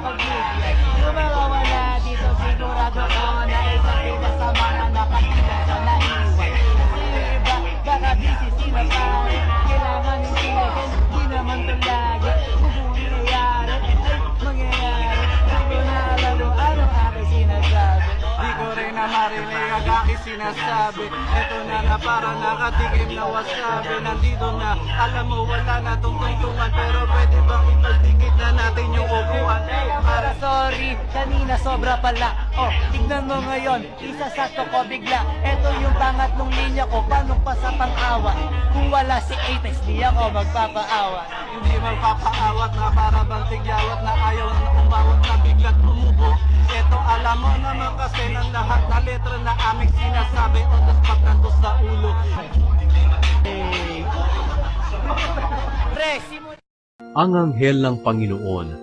pagbigyan. Kung mawawala dito, sigurado ko na isang pinasama na nakatila sa naiwan. Kasi yung iba, baka busy sila pare. Kailangan yung tinagin, di naman to lagi. Kung mangyayari, ay mangyayari. Di ko na alam kung anong aking sinasabi. Di ko rin na marinig ang aking sinasabi. Eto na parang nakatikim na wasabi. Nandito na, alam mo wala na tong tungtungan. Pero pwede bang ipagdikit na natin yung upuan? Para sorry, kanina sobra pala. Oh, tignan mo ngayon, isasakto ko bigla. Eto yung pangatlong linya ko, paano pa sa pang-awa? Kung wala si Apex, di ako magpapaawa. Hindi magpapaawat na para bang tigyawat na ayaw na umawat na biglat umubo. Eto alam mo naman kasi ng lahat na letra na aming sinasabi o das pagkanto sa ulo. Pre, simula. Ang anghel ng Panginoon